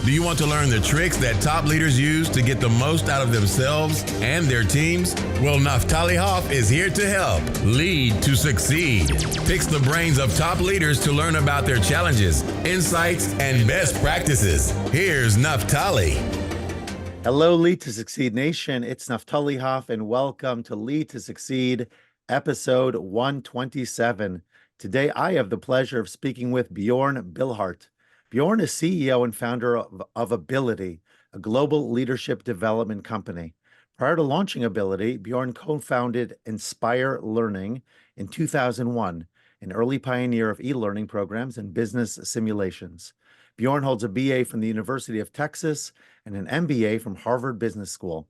Do you want to learn the tricks that top leaders use to get the most out of themselves and their teams? Well, Naftali Hoff is here to help. Lead to succeed. Picks the brains of top leaders to learn about their challenges, insights, and best practices. Here's Naftali. Hello, Lead to Succeed Nation. It's Naftali Hoff, and welcome to Lead to Succeed, episode 127. Today, I have the pleasure of speaking with Bjorn Billhardt. Bjorn is CEO and founder of Abilitie, a global leadership development company. Prior to launching Abilitie, Bjorn co-founded Enspire Learning in 2001, an early pioneer of e-learning programs and business simulations. Bjorn holds a BA from the University of Texas and an MBA from Harvard Business School.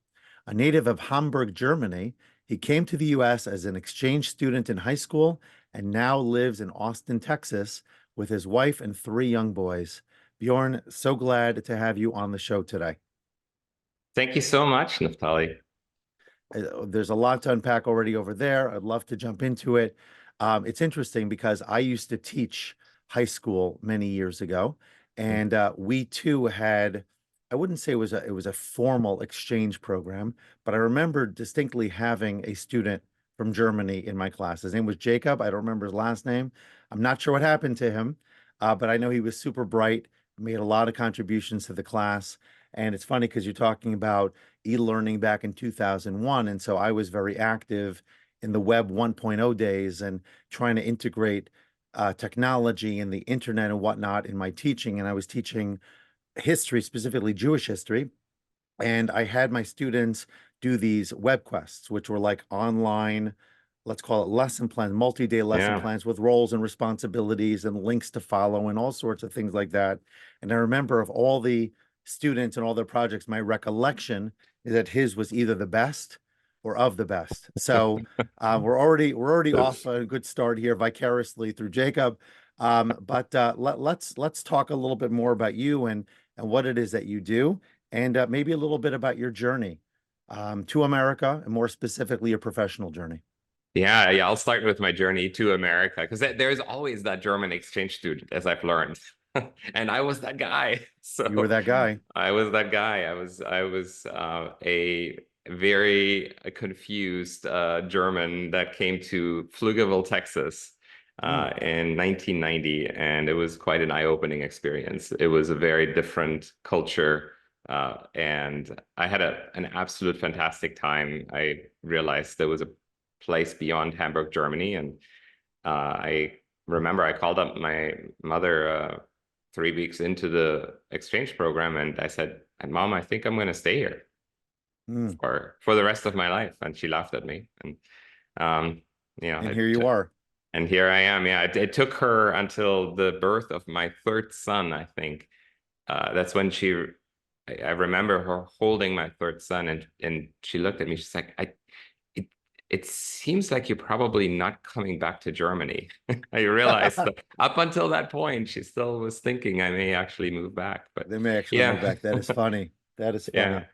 A native of Hamburg, Germany, he came to the U.S. as an exchange student in high school and now lives in Austin, Texas, with his wife and 3 young boys. Bjorn, so glad to have you on the show today. Thank you so much, Naftali. There's a lot to unpack already over there. I'd love to jump into it. It's interesting because I used to teach high school many years ago, and we too had, I wouldn't say it was a formal exchange program, but I remember distinctly having a student from Germany in my class. His name was Jacob. I don't remember his last name. I'm not sure what happened to him, but I know he was super bright, made a lot of contributions to the class. And it's funny because you're talking about e-learning back in 2001. And so I was very active in the Web 1.0 days and trying to integrate technology and the internet and whatnot in my teaching. And I was teaching history, specifically Jewish history. And I had my students do these web quests, which were like online, let's call it lesson plans, multi-day lesson plans with roles and responsibilities and links to follow and all sorts of things like that. And I remember of all the students and all their projects, my recollection is that his was either the best or of the best. So we're already off a good start here vicariously through Jacob. But let's talk a little bit more about you and what it is that you do, and maybe a little bit about your journey to America, and more specifically, your professional journey. Yeah, I'll start with my journey to America, because there's always that German exchange student, as I've learned. And I was that guy. So you were that guy. I was that guy. I was a very confused German that came to Pflugerville, Texas in 1990, and it was quite an eye-opening experience. It was a very different culture. And I had an absolute fantastic time. I realized there was a place beyond Hamburg, Germany. And I remember I called up my mother 3 weeks into the exchange program, and I said, "Mom, I think I'm going to stay here for the rest of my life." And she laughed at me. And and here you are. And here I am. Yeah, it took her until the birth of my 3rd son, I think. That's when I remember her holding my 3rd son, and she looked at me. She's like, it seems like you're probably not coming back to Germany. I realized that up until that point, she still was thinking I may actually move back. But they may actually move back. That is funny. That is funny. Yeah.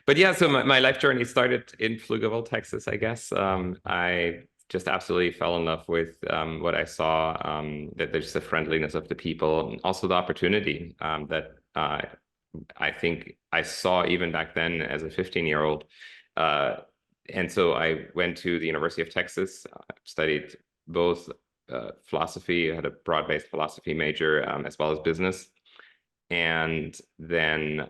But yeah, so my life journey started in Pflugerville, Texas, I guess. I just absolutely fell in love with what I saw, that there's the friendliness of the people, and also the opportunity that I think I saw even back then as a 15-year-old. And so I went to the University of Texas, studied both philosophy, had a broad-based philosophy major, as well as business. And then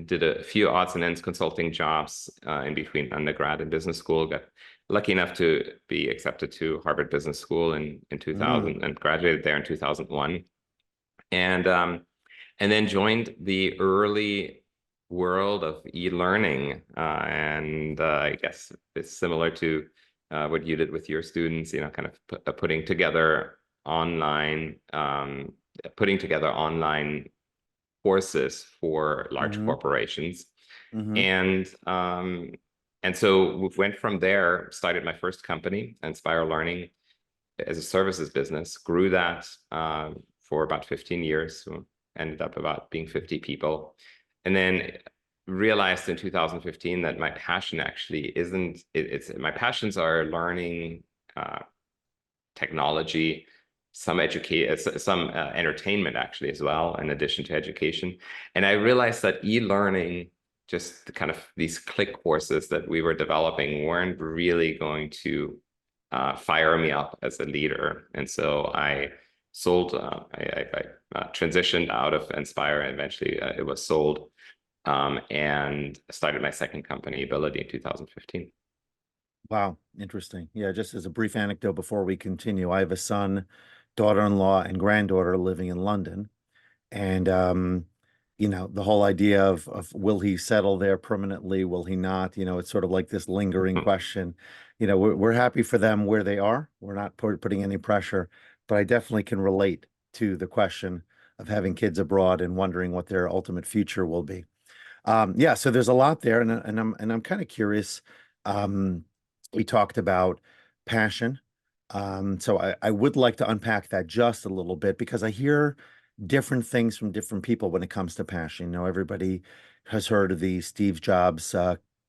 did a few odds and ends consulting jobs in between undergrad and business school. Got lucky enough to be accepted to Harvard Business School in 2000 and graduated there in 2001. And then joined the early world of e-learning, and I guess it's similar to what you did with your students, kind of putting together online courses for large corporations. And so we went from there, started my first company, Enspire Learning, as a services business, grew that for about 15 years, so ended up about being 50 people. And then realized in 2015 that my passion actually my passions are learning, technology, some entertainment actually as well, in addition to education. And I realized that e-learning, just kind of these click courses that we were developing, weren't really going to fire me up as a leader. And so I sold, I transitioned out of Enspire, and eventually it was sold, and started my second company, Abilitie, in 2015. Wow, interesting. Yeah, just as a brief anecdote before we continue, I have a son, daughter-in-law, and granddaughter living in London. And you know, the whole idea of will he settle there permanently? Will he not? You know, it's sort of like this lingering question. You know, we're happy for them where they are. We're not putting any pressure, but I definitely can relate to the question of having kids abroad and wondering what their ultimate future will be. Yeah, so there's a lot there, and I'm kind of curious. We talked about passion. So I would like to unpack that just a little bit, because I hear different things from different people when it comes to passion. You know, everybody has heard of the Steve Jobs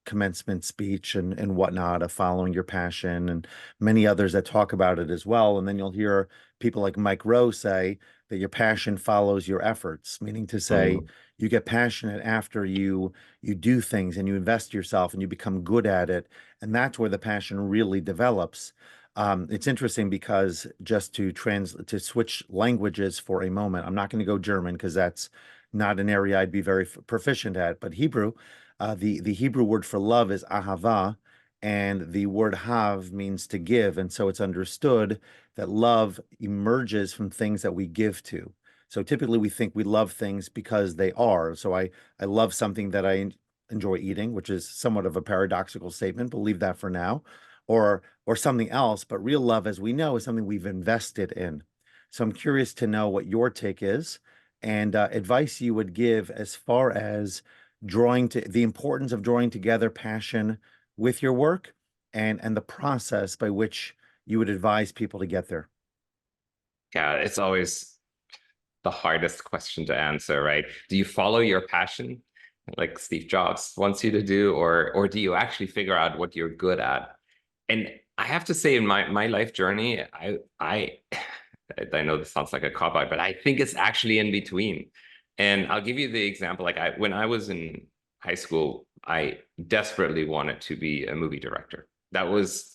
commencement speech and whatnot of following your passion, and many others that talk about it as well. And then you'll hear people like Mike Rowe say that your passion follows your efforts, meaning to say you get passionate after you do things and you invest yourself and you become good at it. And that's where the passion really develops. It's interesting because, just to switch languages for a moment, I'm not going to go German because that's not an area I'd be very proficient at, but Hebrew, the Hebrew word for love is ahava, and the word hav means to give. And so it's understood that love emerges from things that we give to. So typically we think we love things because they are. So I love something that I enjoy eating, which is somewhat of a paradoxical statement, but leave that for now, or something else. But real love, as we know, is something we've invested in. So I'm curious to know what your take is, and advice you would give as far as the importance of drawing together passion with your work, and the process by which you would advise people to get there. Yeah, it's always the hardest question to answer, right? Do you follow your passion, like Steve Jobs wants you to do, or do you actually figure out what you're good at? And I have to say, in my life journey, I know this sounds like a cop-out, but I think it's actually in between. And I'll give you the example. Like when I was in high school, I desperately wanted to be a movie director. That was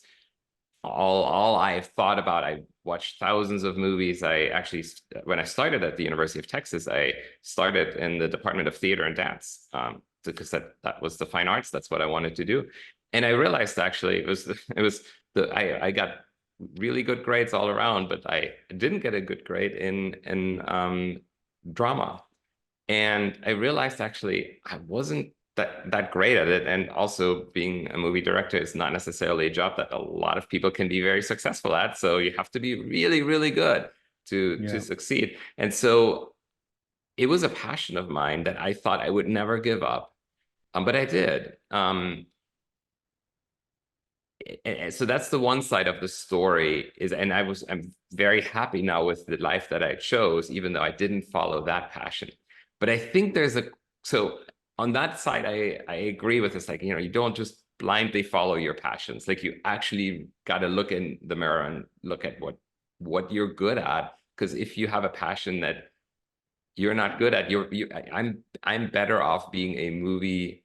all I thought about. I watched thousands of movies. I actually, when I started at the University of Texas, I started in the Department of Theater and Dance, because that was the fine arts. That's what I wanted to do. And I realized actually I got really good grades all around, but I didn't get a good grade in drama. And I realized actually I wasn't that great at it. And also, being a movie director is not necessarily a job that a lot of people can be very successful at. So you have to be really, really good to succeed. And so it was a passion of mine that I thought I would never give up. But I did. And so that's the one side of the story and I'm very happy now with the life that I chose, even though I didn't follow that passion. But I think so on that side, I agree with this. Like, you know, you don't just blindly follow your passions. Like, you actually got to look in the mirror and look at what you're good at. Because if you have a passion that you're not good at, I'm better off being a movie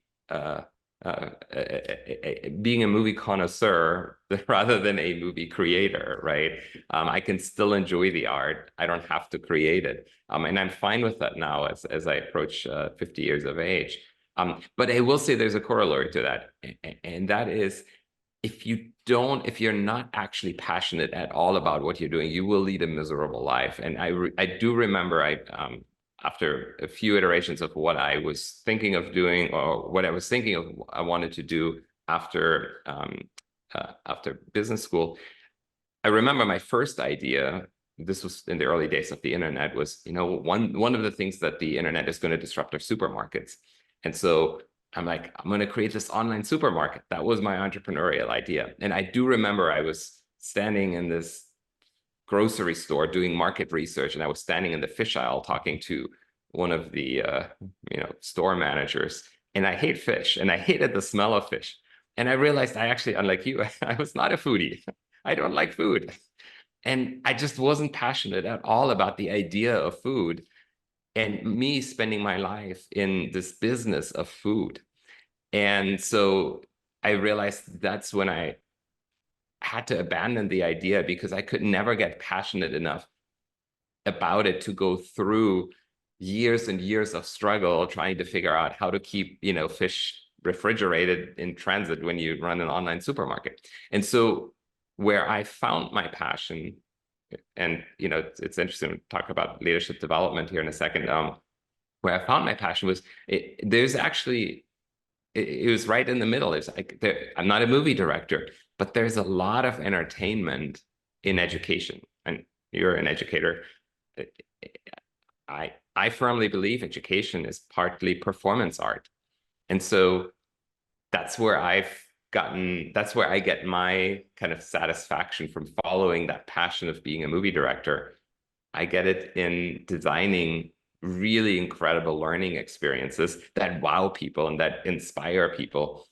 connoisseur rather than a movie creator, right? I can still enjoy the art. I don't have to create it. And I'm fine with that now as I approach 50 years of age. But I will say there's a corollary to that. And that is, if you're not actually passionate at all about what you're doing, you will lead a miserable life. And I do remember after a few iterations of what I was thinking of doing, or what I was thinking of I wanted to do after business school, I remember my first idea, this was in the early days of the internet, was, you know, one of the things that the internet is going to disrupt are supermarkets. And so I'm like, I'm going to create this online supermarket. That was my entrepreneurial idea. And I do remember I was standing in this grocery store doing market research, and I was standing in the fish aisle talking to one of the store managers, and I hate fish, and I hated the smell of fish. And I realized I actually, unlike you, I was not a foodie. I don't like food. And I just wasn't passionate at all about the idea of food and me spending my life in this business of food. And so I realized that's when I had to abandon the idea, because I could never get passionate enough about it to go through years and years of struggle trying to figure out how to keep, fish refrigerated in transit when you run an online supermarket. And so where I found my passion, and it's interesting to talk about leadership development here in a second. Where I found my passion was there's actually it was right in the middle. It's like I'm not a movie director, but there's a lot of entertainment in education, and you're an educator. I firmly believe education is partly performance art, and so that's where that's where I get my kind of satisfaction from following that passion of being a movie director. I get it in designing really incredible learning experiences that wow people and that inspire people,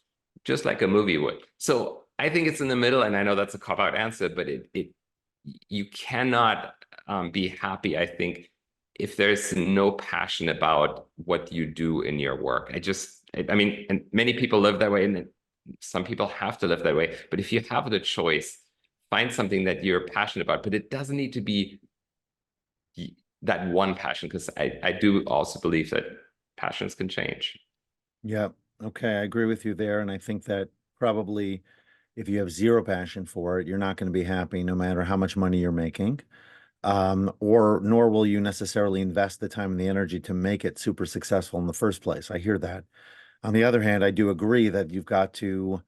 just like a movie would. So I think it's in the middle, and I know that's a cop-out answer, but you cannot be happy, I think, if there's no passion about what you do in your work. I mean, and many people live that way, and some people have to live that way. But if you have the choice, find something that you're passionate about, but it doesn't need to be that one passion, because I do also believe that passions can change. Yeah. Okay. I agree with you there. And I think that probably if you have zero passion for it, you're not going to be happy no matter how much money you're making. Or nor will you necessarily invest the time and the energy to make it super successful in the first place. I hear that. On the other hand, I do agree that you've got to,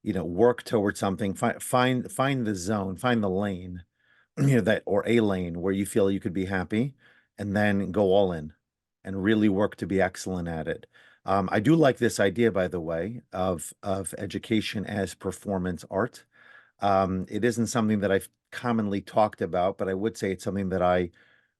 work towards something, find the zone, find the lane, that, or a lane where you feel you could be happy, and then go all in and really work to be excellent at it. I do like this idea, by the way, of education as performance art. It isn't something that I've commonly talked about, but I would say it's something that I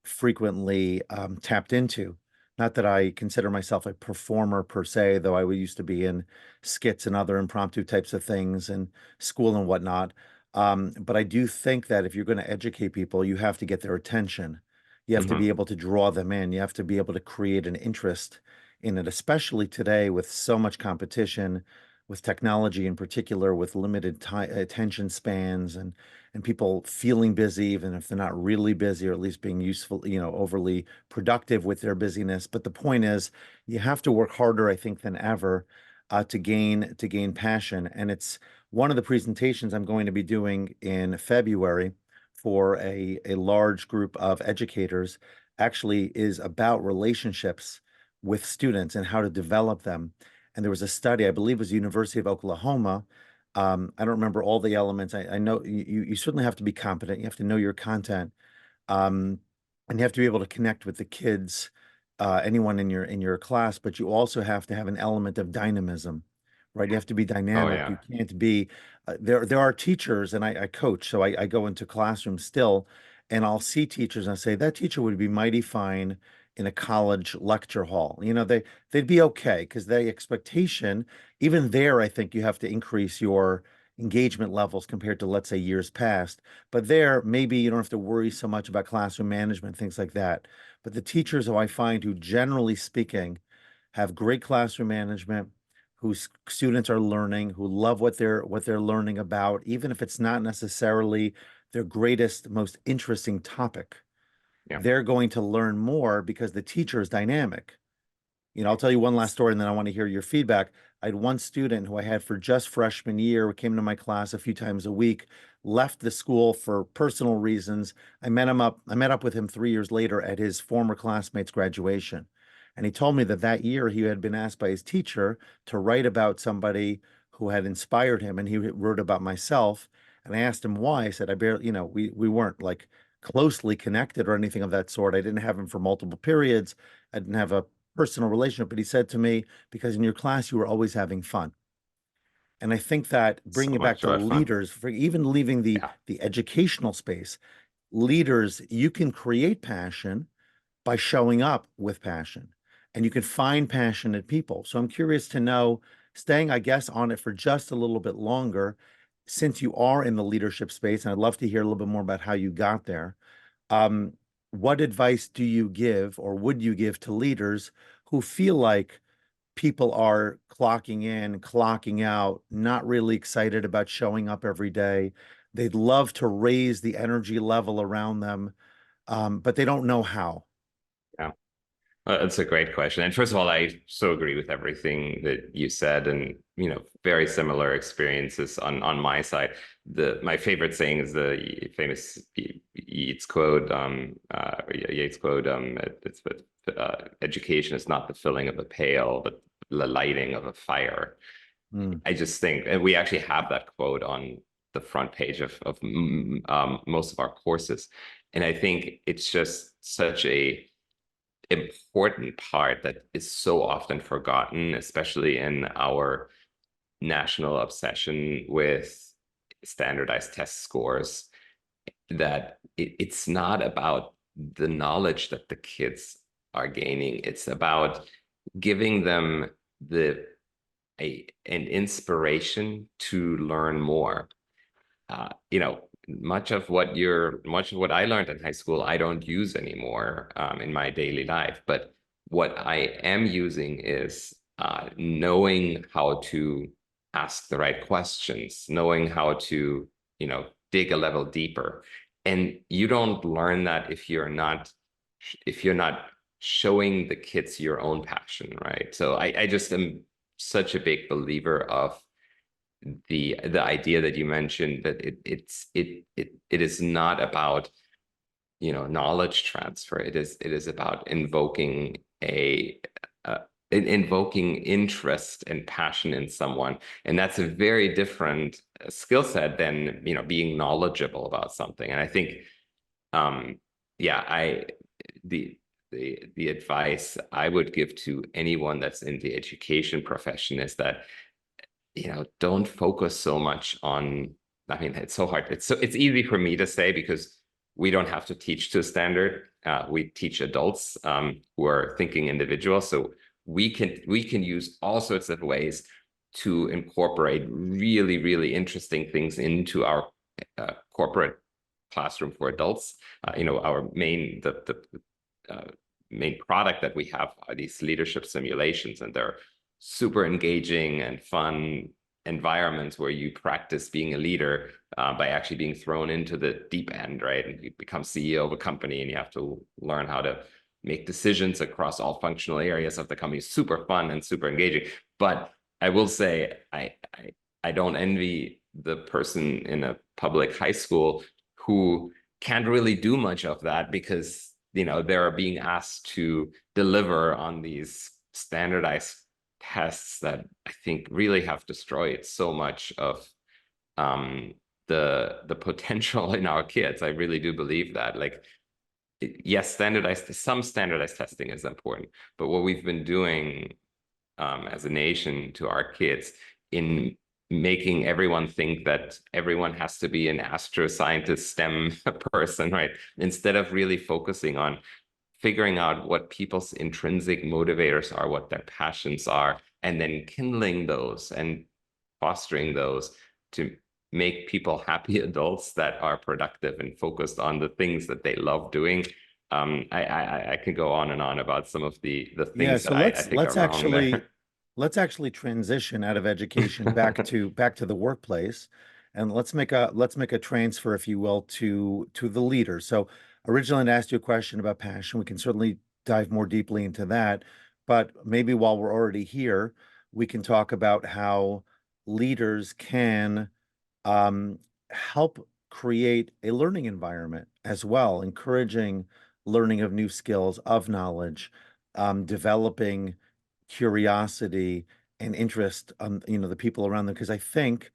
frequently tapped into. Not that I consider myself a performer per se, though I used to be in skits and other impromptu types of things in school and whatnot. But I do think that if you're going to educate people, you have to get their attention. You have to be able to draw them in. You have to be able to create an interest in it, especially today with so much competition, with technology in particular, with limited time attention spans, and people feeling busy, even if they're not really busy, or at least being useful, overly productive with their busyness. But the point is, you have to work harder, I think, than ever to gain passion. And it's one of the presentations I'm going to be doing in February for a large group of educators actually is about relationships with students and how to develop them. And there was a study, I believe it was University of Oklahoma. I don't remember all the elements. I know you certainly have to be competent. You have to know your content, and you have to be able to connect with the kids, anyone in your class. But you also have to have an element of dynamism, right? You have to be Oh dynamic. yeah. You can't be. There are teachers, and I coach, so I go into classrooms still, and I'll see teachers and I say that teacher would be mighty fine in a college lecture hall. They'd be okay because the expectation, even there, I think you have to increase your engagement levels compared to, let's say, years past. But there, maybe you don't have to worry so much about classroom management, things like that. But the teachers who I find who, generally speaking, have great classroom management, whose students are learning, who love what they're learning about, even if it's not necessarily their greatest, most interesting topic, Yeah. they're going to learn more because the teacher is dynamic. I'll tell you one last story and then I want to hear your feedback. I had one student who I had for just freshman year, came to my class a few times a week, left the school for personal reasons. I met up with him 3 years later at his former classmate's graduation. And he told me that year he had been asked by his teacher to write about somebody who had inspired him. And he wrote about myself. And I asked him why. I said, I barely, we weren't like closely connected or anything of that sort. I didn't have him for multiple periods. I didn't have a personal relationship, but he said to me, because in your class, you were always having fun. And I think that So bringing it back much to joy, fun. leaders, for even leaving the educational space, leaders, you can create passion by showing up with passion, and you can find passionate people. So I'm curious to know, staying, I guess, on it for just a little bit longer, since you are in the leadership space, and I'd love to hear a little bit more about how you got there, um, what advice do you give or would you give to leaders who feel like people are clocking in, clocking out, not really excited about showing up every day? They'd love to raise the energy level around them, but they don't know how. Yeah. That's a great question. And first of all, I so agree with everything that you said, and very similar experiences on my side. My favorite saying is the famous Yeats quote. Yeats quote. It's education is not the filling of a pail, but the lighting of a fire. I just think, and we actually have that quote on the front page of most of our courses, and I think it's just such a important part that is so often forgotten, especially in our national obsession with standardized test scores, that it's not about the knowledge that the kids are gaining. It's about giving them an inspiration to learn more. Much of what I learned in high school, I don't use anymore in my daily life. But what I am using is knowing how to ask the right questions, knowing how to, dig a level deeper. And you don't learn that if you're not showing the kids your own passion, right? So I just am such a big believer of the idea that you mentioned, that it is not about knowledge transfer. It is about invoking invoking interest and passion in someone, and that's a very different skill set than being knowledgeable about something. And I think yeah, the advice I would give to anyone that's in the education profession is that don't focus so much on, I mean, it's so hard. It's easy for me to say because we don't have to teach to a standard. We teach adults who are thinking individuals. So we can use all sorts of ways to incorporate really, really interesting things into our corporate classroom for adults. Our main product that we have are these leadership simulations, and they're super engaging and fun environments where you practice being a leader by actually being thrown into the deep end, right? And you become CEO of a company and you have to learn how to make decisions across all functional areas of the company. Super fun and super engaging. But I will say, I don't envy the person in a public high school who can't really do much of that because they're being asked to deliver on these standardized tests that I think really have destroyed so much of the potential in our kids. I really do believe that. Like, yes, some standardized testing is important, but what we've been doing as a nation to our kids in making everyone think that everyone has to be an astroscientist STEM person, right? Instead of really focusing on figuring out what people's intrinsic motivators are, what their passions are, and then kindling those and fostering those to make people happy adults that are productive and focused on the things that they love doing. I can go on and on about some of the things that I think are wrong there. Let's actually transition out of education back to the workplace, and let's make a transfer, if you will, to the leader. So originally I asked you a question about passion. We can certainly dive more deeply into that, but maybe while we're already here, we can talk about how leaders can help create a learning environment as well, encouraging learning of new skills, of knowledge, developing curiosity and interest on the people around them, because I think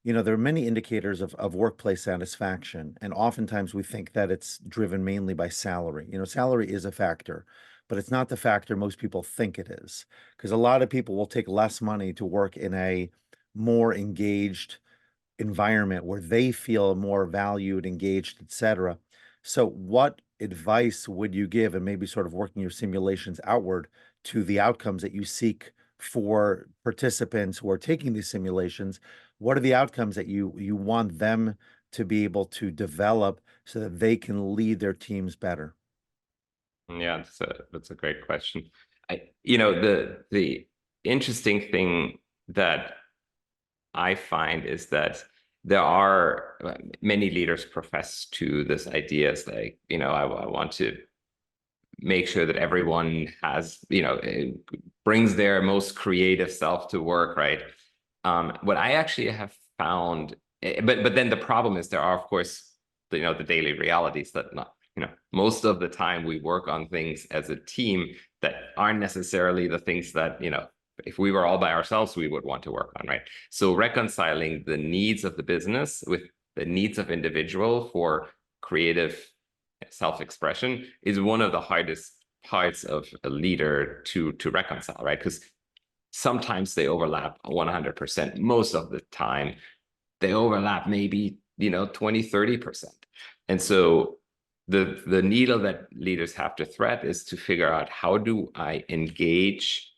there are many indicators of workplace satisfaction, and oftentimes we think that it's driven mainly by salary. Salary is a factor, but it's not the factor most people think it is, because a lot of people will take less money to work in a more engaged environment where they feel more valued, engaged, etc. So what advice would you give, and maybe sort of working your simulations outward to the outcomes that you seek for participants who are taking these simulations? what are the outcomes that you want them to be able to develop so that they can lead their teams better? Yeah, that's a great question. The interesting thing that I find is that there are many leaders profess to this ideas like, I want to make sure that everyone has, brings their most creative self to work, right? What I actually have found, but then the problem is there are, of course, the daily realities that not, most of the time we work on things as a team that aren't necessarily the things that, if we were all by ourselves, we would want to work on, right? So reconciling the needs of the business with the needs of individual for creative self-expression is one of the hardest parts of a leader to reconcile, right? Because sometimes they overlap 100%. Most of the time, they overlap maybe 20-30%. And so the needle that leaders have to thread is to figure out, how do I engage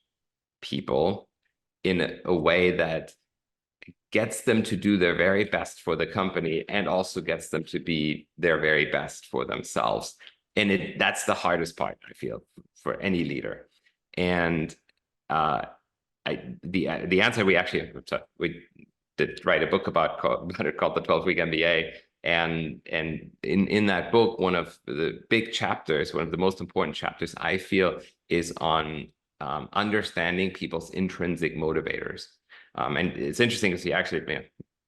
people in a way that gets them to do their very best for the company and also gets them to be their very best for themselves. And that's the hardest part, I feel, for any leader. And the answer, we did write a book about it called The 12-Week MBA. And in that book, one of the big chapters, one of the most important chapters, I feel, is on understanding people's intrinsic motivators. And it's interesting because you actually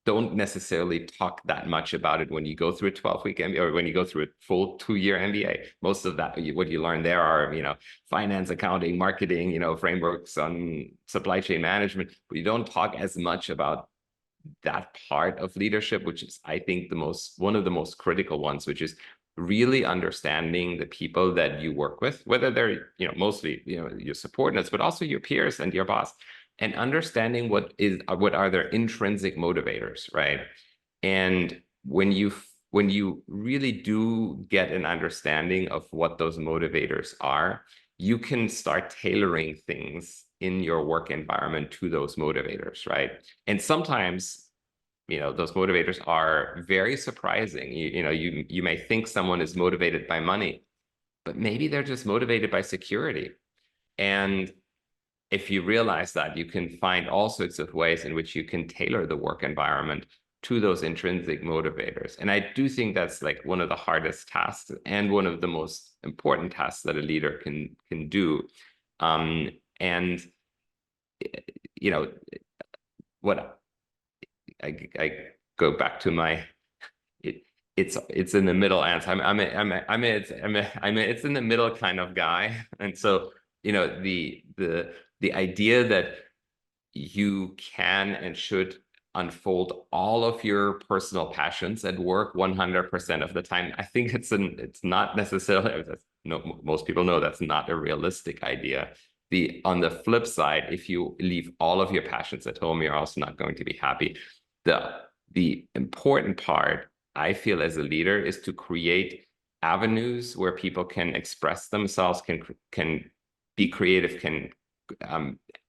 don't necessarily talk that much about it when you go through a 12-week MBA or when you go through a full 2-year MBA. Most of that, what you learn there are, finance, accounting, marketing, frameworks on supply chain management, but you don't talk as much about that part of leadership, which is, I think, one of the most critical ones, which is really understanding the people that you work with, whether they're, mostly, your subordinates, but also your peers and your boss, and understanding what are their intrinsic motivators, right? And when you really do get an understanding of what those motivators are, you can start tailoring things in your work environment to those motivators, right? And sometimes, those motivators are very surprising. You may think someone is motivated by money, but maybe they're just motivated by security. And if you realize that, you can find all sorts of ways in which you can tailor the work environment to those intrinsic motivators. And I do think that's like one of the hardest tasks and one of the most important tasks that a leader can do. And what I go back to my it's in the middle answer. It's in the middle kind of guy. And so the idea that you can and should unfold all of your personal passions at work 100% of the time, I think it's not necessarily, most people know that's not a realistic idea. On the flip side, if you leave all of your passions at home, you're also not going to be happy. The important part, I feel, as a leader, is to create avenues where people can express themselves, can be creative, can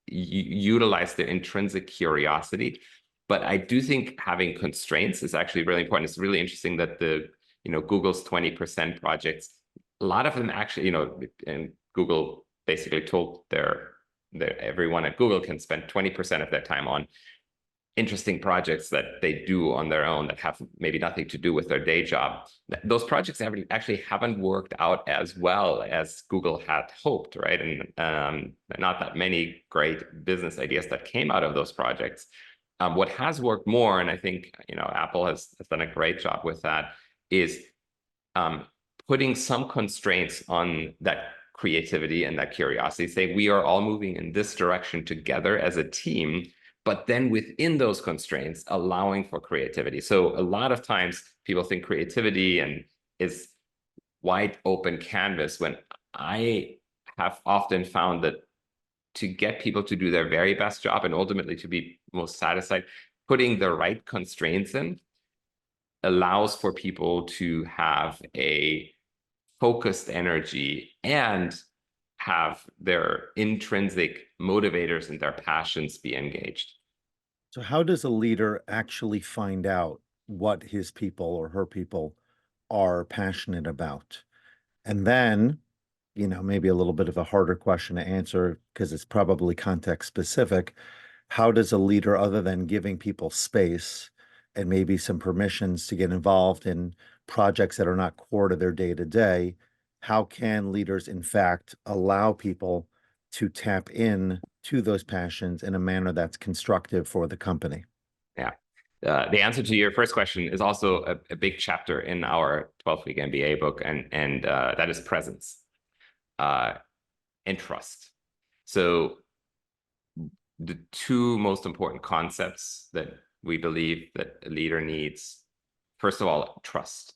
utilize their intrinsic curiosity. But I do think having constraints is actually really important. It's really interesting that Google's 20% projects, a lot of them actually, and Google basically told everyone at Google can spend 20% of their time on interesting projects that they do on their own that have maybe nothing to do with their day job. Those projects actually haven't worked out as well as Google had hoped, right? And not that many great business ideas that came out of those projects. What has worked more, and I think Apple has done a great job with that, is putting some constraints on that creativity and that curiosity, saying we are all moving in this direction together as a team, but then within those constraints, allowing for creativity. So a lot of times people think creativity and is wide open canvas, when I have often found that to get people to do their very best job and ultimately to be most satisfied, putting the right constraints in allows for people to have a focused energy and have their intrinsic motivators and their passions be engaged. So how does a leader actually find out what his people or her people are passionate about? And then, maybe a little bit of a harder question to answer because it's probably context specific. How does a leader, other than giving people space and maybe some permissions to get involved in projects that are not core to their day to day, how can leaders, in fact, allow people to tap in to those passions in a manner that's constructive for the company? Yeah. The answer to your first question is also a big chapter in our 12-week MBA book, and that is presence and trust. So the two most important concepts that we believe that a leader needs, first of all, trust.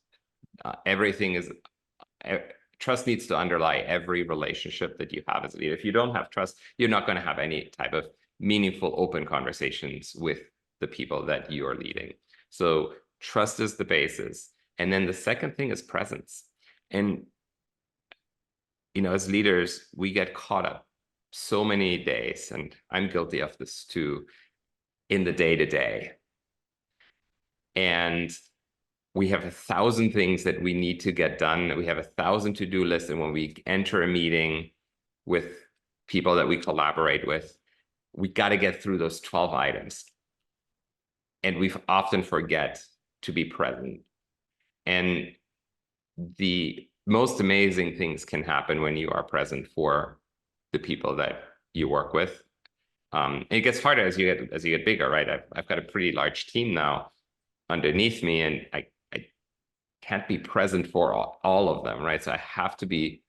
Trust needs to underlie every relationship that you have as a leader. If you don't have trust, you're not going to have any type of meaningful, open conversations with the people that you are leading. So trust is the basis. And then the second thing is presence. And, as leaders, we get caught up so many days, and I'm guilty of this too, in the day-to-day. And we have 1,000 things that we need to get done. We have 1,000 to-do lists. And when we enter a meeting with people that we collaborate with, we got to get through those 12 items. And we often forget to be present. And the most amazing things can happen when you are present for the people that you work with. It gets harder as you get bigger, right? I've got a pretty large team now underneath me, and I can't be present for all of them, right? So I have to be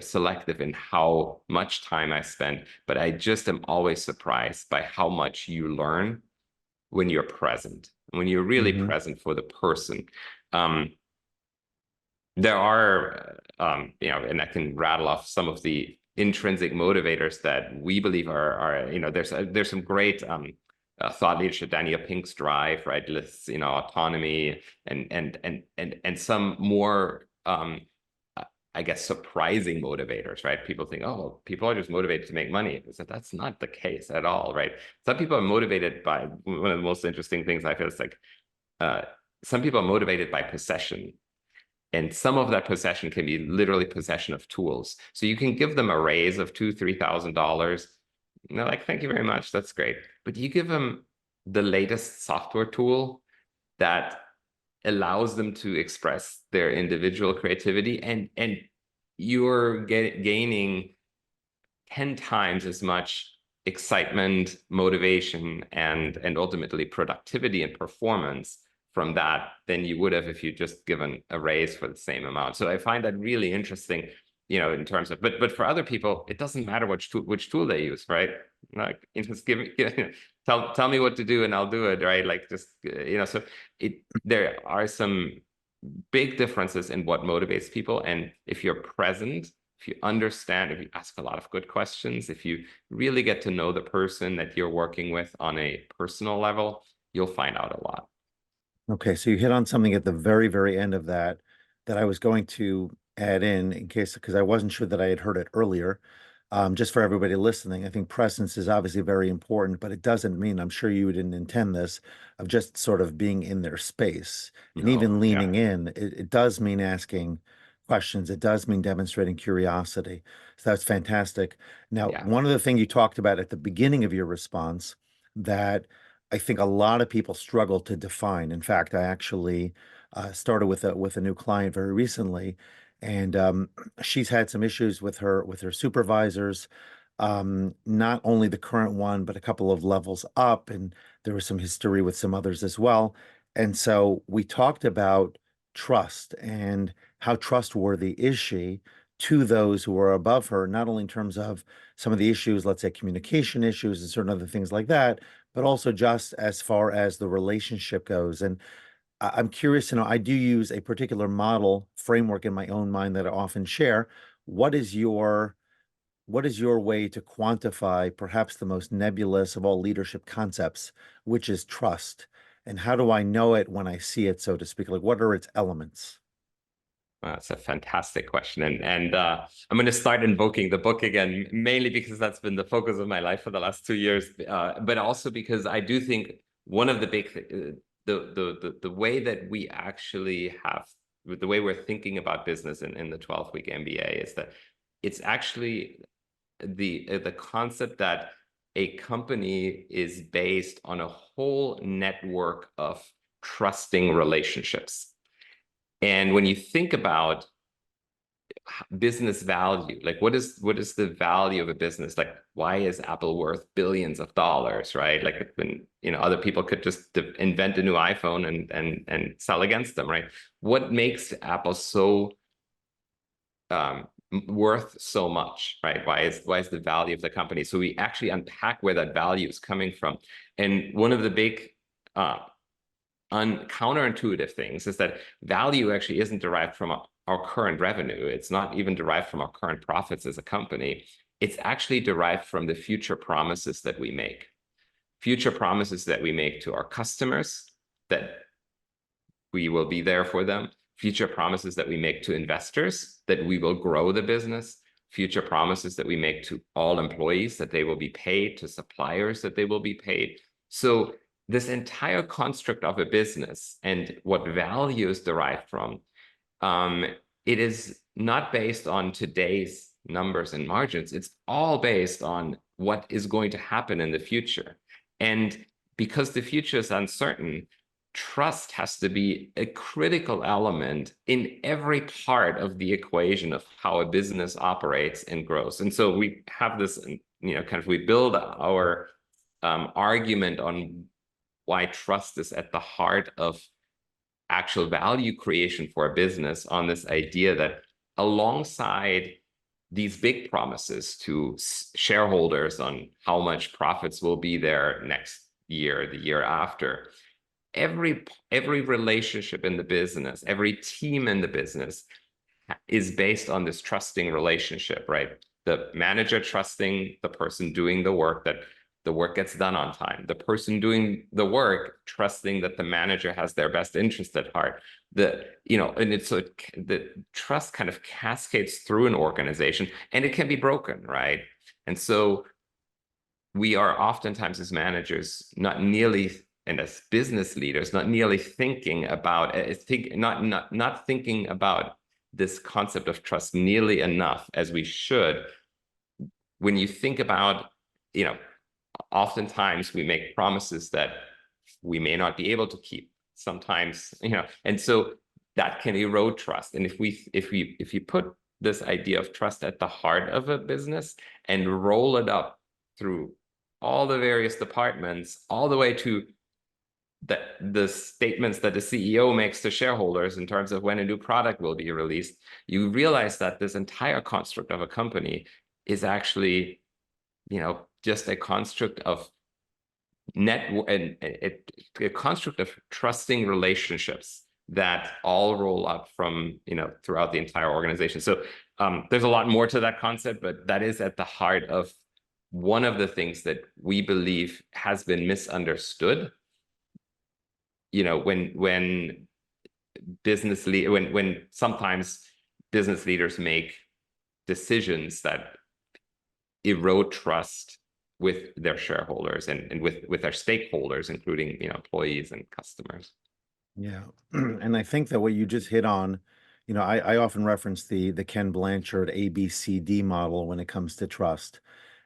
selective in how much time I spend, but I just am always surprised by how much you learn when you're present, when you're really present for the person. There are, and I can rattle off some of the intrinsic motivators that we believe are there's some great thought leadership. Daniel Pink's drive, right, lists autonomy and some more I guess surprising motivators, right? People think, oh, people are just motivated to make money. So that's not the case at all, right? Some people are motivated by, one of the most interesting things I feel is like some people are motivated by possession. And some of that possession can be literally possession of tools. So you can give them a raise of $2,000-$3,000. And they're like, thank you very much. That's great. But you give them the latest software tool that allows them to express their individual creativity, and you're gaining 10 times as much excitement, motivation, and ultimately productivity and performance from that than you would have if you just given a raise for the same amount. So I find that really interesting, in terms of, but for other people, it doesn't matter which tool they use, right? Like, just tell me what to do and I'll do it, right? Like, just, so there are some big differences in what motivates people. And if you're present, if you understand, if you ask a lot of good questions, if you really get to know the person that you're working with on a personal level, you'll find out a lot. Okay, so you hit on something at the very, very end of that I was going to add in case, because I wasn't sure that I had heard it earlier. Just for everybody listening, I think presence is obviously very important, but it doesn't mean, I'm sure you didn't intend this, of just sort of being in their space. And even leaning in, it does mean asking questions. It does mean demonstrating curiosity. So that's fantastic. Now, one of the things you talked about at the beginning of your response that I think a lot of people struggle to define. In fact, I actually started with a new client very recently, and she's had some issues with her supervisors, not only the current one, but a couple of levels up, and there was some history with some others as well. And so we talked about trust and how trustworthy is she to those who are above her, not only in terms of some of the issues, let's say communication issues and certain other things like that, but also just as far as the relationship goes. And I'm curious to know, I do use a particular model framework in my own mind that I often share. What is your way to quantify perhaps the most nebulous of all leadership concepts, which is trust? And how do I know it when I see it, so to speak? Like, what are its elements? That's a fantastic question. And I'm going to start invoking the book again, mainly because that's been the focus of my life for the last 2 years, but also because I do think one of the big, the way that we actually have, the way we're thinking about business in the 12-week MBA is that it's actually the concept that a company is based on a whole network of trusting relationships. And when you think about business value, like what is the value of a business? Like, why is Apple worth billions of dollars, right? Like when, other people could just invent a new iPhone and sell against them, right? What makes Apple so worth so much, right? Why is the value of the company? So we actually unpack where that value is coming from. And one of the big counterintuitive things is that value actually isn't derived from our current revenue. It's not even derived from our current profits as a company. It's actually derived from the future promises that we make. Future promises that we make to our customers, that we will be there for them. Future promises that we make to investors, that we will grow the business. Future promises that we make to all employees, that they will be paid, to suppliers, that they will be paid. So this entire construct of a business and what value is derived from, it is not based on today's numbers and margins. It's all based on what is going to happen in the future. And because the future is uncertain, trust has to be a critical element in every part of the equation of how a business operates and grows. And so we have this, we build our argument on why trust is at the heart of actual value creation for a business, on this idea that alongside these big promises to shareholders on how much profits will be there next year, the year after, every relationship in the business, every team in the business is based on this trusting relationship, right? The manager trusting the person doing the work, that the work gets done on time. The person doing the work trusting that the manager has their best interest at heart. The trust kind of cascades through an organization, and it can be broken, right? And so we are oftentimes, as managers, and as business leaders, not nearly thinking about not thinking about this concept of trust nearly enough as we should. When you think about, oftentimes we make promises that we may not be able to keep sometimes, and so that can erode trust. And if you put this idea of trust at the heart of a business and roll it up through all the various departments, all the way to the statements that the CEO makes to shareholders in terms of when a new product will be released, you realize that this entire construct of a company is actually, just a construct of a construct of trusting relationships that all roll up from, throughout the entire organization. So there's a lot more to that concept, but that is at the heart of one of the things that we believe has been misunderstood. When sometimes business leaders make decisions that erode trust with their shareholders and with their stakeholders, including employees and customers. Yeah, and I think that what you just hit on, I often reference the Ken Blanchard ABCD model when it comes to trust,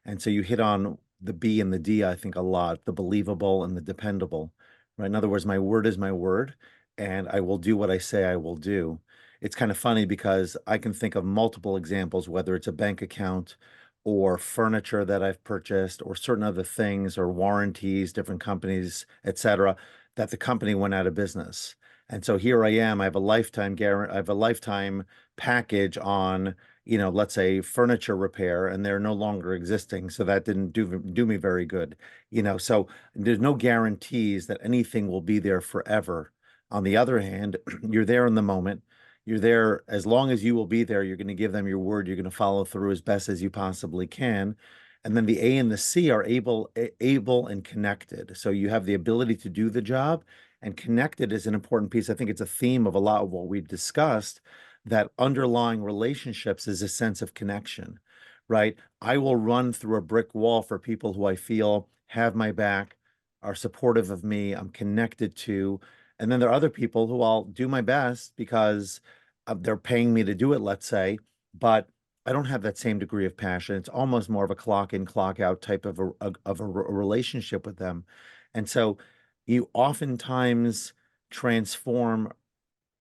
and so you hit on the B and the D, I think, a lot: the believable and the dependable. Right? In other words, my word is my word, and I will do what I say I will do. It's kind of funny because I can think of multiple examples, whether it's a bank account or furniture that I've purchased or certain other things or warranties, different companies, etc., that the company went out of business. And so here I am, I have a lifetime package on, let's say furniture repair, and they're no longer existing. So that didn't do me very good. So there's no guarantees that anything will be there forever. On the other hand, you're there in the moment. You're there as long as you will be there. You're going to give them your word. You're going to follow through as best as you possibly can. And then the A and the C are able and connected. So you have the ability to do the job, and connected is an important piece. I think it's a theme of a lot of what we've discussed, that underlying relationships is a sense of connection, right? I will run through a brick wall for people who I feel have my back, are supportive of me, I'm connected to. And then there are other people who I'll do my best because they're paying me to do it, let's say, but I don't have that same degree of passion. It's almost more of a clock in, clock out type of a relationship with them. And so you oftentimes transform,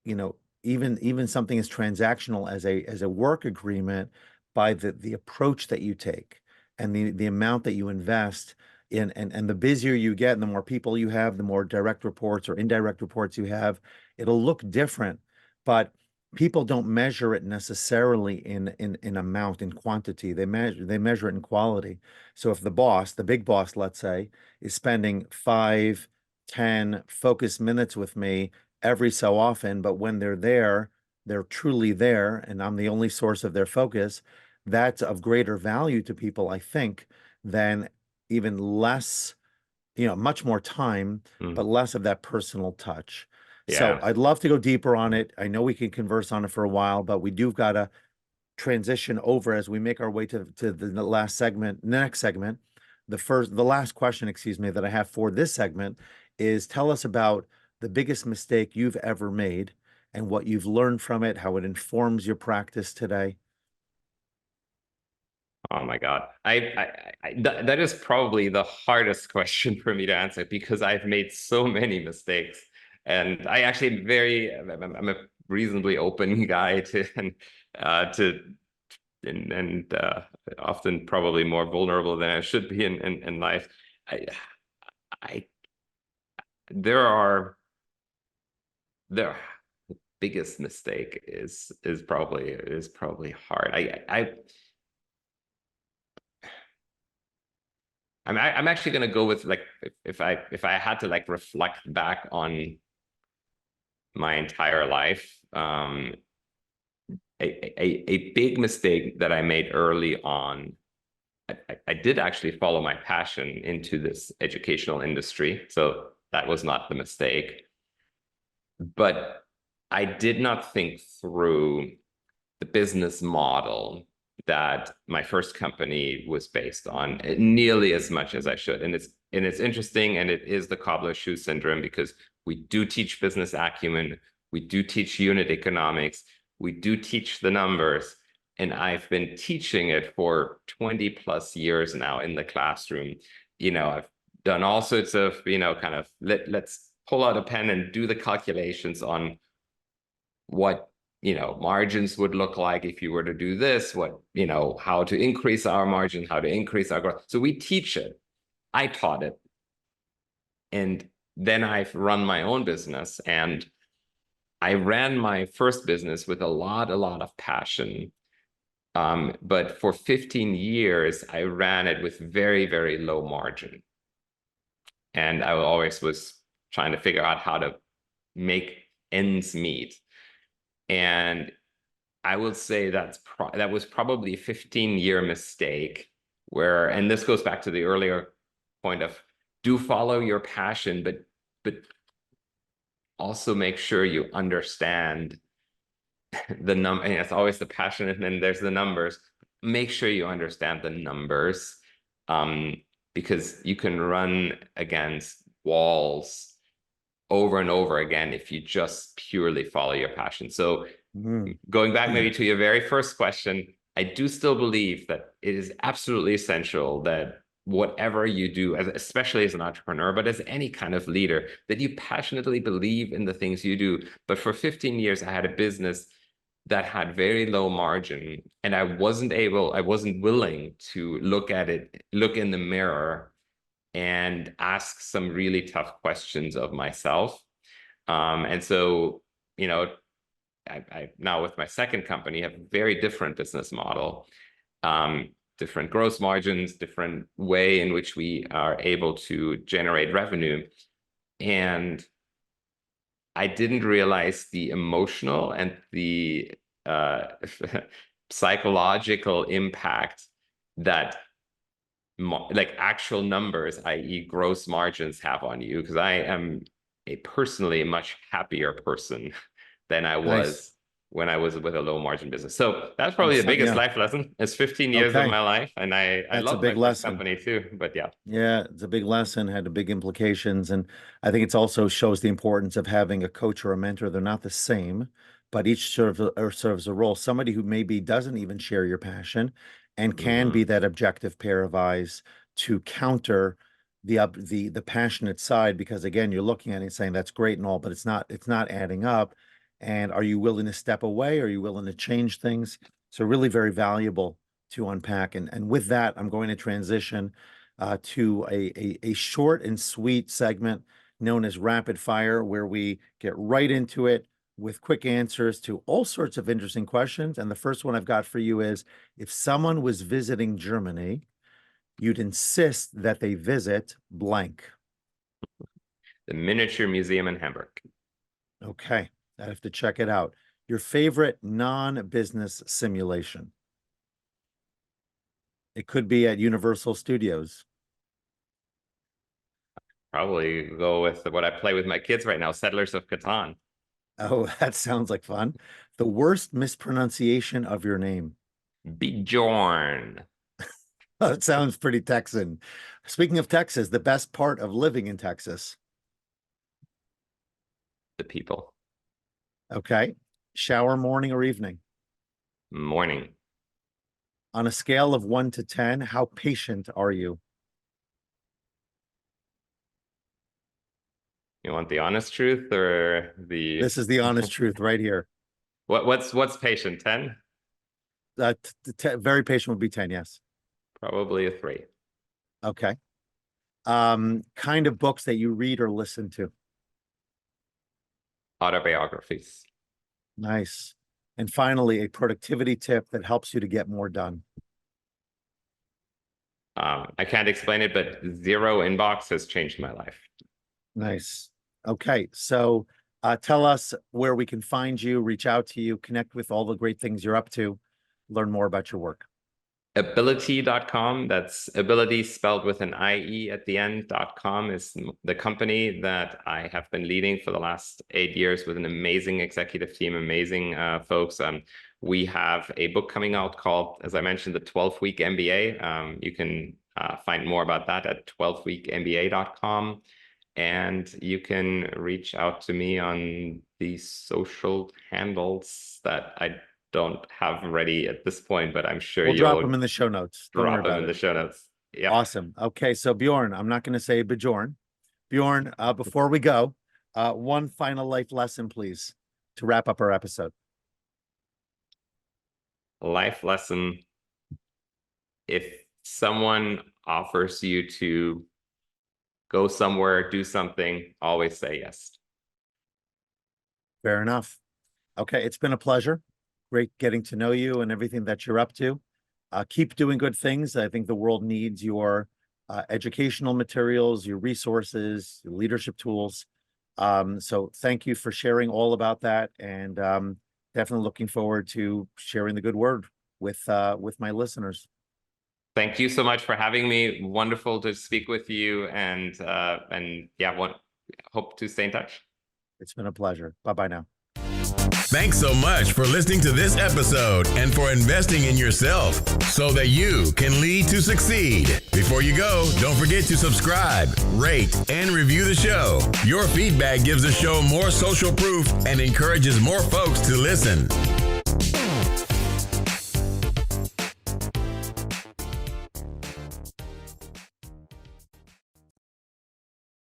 you know, even something as transactional as a work agreement by the approach that you take and the amount that you invest in. And the busier you get and the more people you have, the more direct reports or indirect reports you have, it'll look different. But people don't measure it necessarily in amount, in quantity. They measure it in quality. So if the boss, the big boss, let's say, is spending 5, 10 focus minutes with me every so often, but when they're there, they're truly there, and I'm the only source of their focus, that's of greater value to people, I think, than even less, much more time, but less of that personal touch. So Yeah. I'd love to go deeper on it. I know we can converse on it for a while, but we do got to transition over as we make our way to the next segment. The last question, excuse me, that I have for this segment is, tell us about the biggest mistake you've ever made and what you've learned from it, how it informs your practice today. Oh my God. That is probably the hardest question for me to answer because I've made so many mistakes. And I actually I'm a reasonably open guy and often probably more vulnerable than I should be in life. I, I, there are, the biggest mistake is probably hard. I'm actually going to go with, like, if I had to like reflect back on my entire life, a big mistake that I made early on. I did actually follow my passion into this educational industry, so that was not the mistake. But I did not think through the business model that my first company was based on nearly as much as I should. And it's interesting, and it is the cobbler shoe syndrome, because we do teach business acumen, we do teach unit economics, we do teach the numbers, and I've been teaching it for 20 plus years now in the classroom. I've done all sorts of, kind of let's pull out a pen and do the calculations on what margins would look like if you were to do this, how to increase our margin, how to increase our growth. So we teach it. I taught it. And then I've run my own business, and I ran my first business with a lot of passion. But for 15 years, I ran it with very, very low margin. And I always was trying to figure out how to make ends meet. And I would say that was probably a 15-year mistake where, and this goes back to the earlier point of, do follow your passion, but also make sure you understand the number. And it's always the passion, and then there's the numbers. Make sure you understand the numbers, because you can run against walls over and over again if you just purely follow your passion. So going back maybe to your very first question, I do still believe that it is absolutely essential that whatever you do, especially as an entrepreneur, but as any kind of leader, that you passionately believe in the things you do. But for 15 years, I had a business that had very low margin, and I wasn't willing to look in the mirror and ask some really tough questions of myself. And so, I now, with my second company, have a very different business model, different gross margins, different way in which we are able to generate revenue. And I didn't realize the emotional and the psychological impact that like actual numbers, i.e. gross margins, have on you, because I am personally a much happier person than I was when I was with a low margin business. So that's probably the biggest life lesson. It's 15 years of my life, and I love my first company too. But yeah, it's a big lesson, had big implications, and I think it's also shows the importance of having a coach or a mentor. They're not the same, but each serves a role. Somebody who maybe doesn't even share your passion, and can be that objective pair of eyes to counter the passionate side, because again, you're looking at it and saying that's great and all, but it's not adding up. And are you willing to step away? Are you willing to change things? So really very valuable to unpack. And with that, I'm going to transition to a short and sweet segment known as Rapid Fire, where we get right into it with quick answers to all sorts of interesting questions. And the first one I've got for you is, if someone was visiting Germany, you'd insist that they visit blank. The Miniature Museum in Hamburg. Okay. I have to check it out. Your favorite non-business simulation? It could be at Universal Studios. Probably go with what I play with my kids right now, Settlers of Catan. Oh, that sounds like fun. The worst mispronunciation of your name? Bjorn. That sounds pretty Texan. Speaking of Texas, the best part of living in Texas? The people. Okay. Shower morning or evening? Morning. On a scale of 1 to 10, how patient are you? You want the honest truth or the... This is the honest truth right here. What's patient? 10? Very patient would be 10, yes. Probably a 3. Okay. Kind of books that you read or listen to? Autobiographies. Nice. And finally, a productivity tip that helps you to get more done. I can't explain it, but zero inbox has changed my life. Nice. Okay. So tell us where we can find you, reach out to you, connect with all the great things you're up to, learn more about your work. Abilitie.com, that's ability spelled with an IE at the end.com, is the company that I have been leading for the last 8 years with an amazing executive team, amazing folks. We have a book coming out called, as I mentioned, the 12-Week MBA. You can find more about that at 12weekmba.com. And you can reach out to me on the social handles that I don't have ready at this point, but I'm sure we'll drop them in the show notes. Drop them in the show notes. Yeah. Awesome. Okay. So Bjorn, I'm not going to say Bjorn. Bjorn, before we go, one final life lesson, please, to wrap up our episode. Life lesson. If someone offers you to go somewhere, do something, always say yes. Fair enough. Okay. It's been a pleasure. Great getting to know you and everything that you're up to. Keep doing good things. I think the world needs your educational materials, your resources, your leadership tools. So thank you for sharing all about that, and definitely looking forward to sharing the good word with my listeners. Thank you so much for having me. Wonderful to speak with you, and yeah, hope to stay in touch. It's been a pleasure. Bye-bye now. Thanks so much for listening to this episode and for investing in yourself so that you can lead to succeed. Before you go, don't forget to subscribe, rate, and review the show. Your feedback gives the show more social proof and encourages more folks to listen.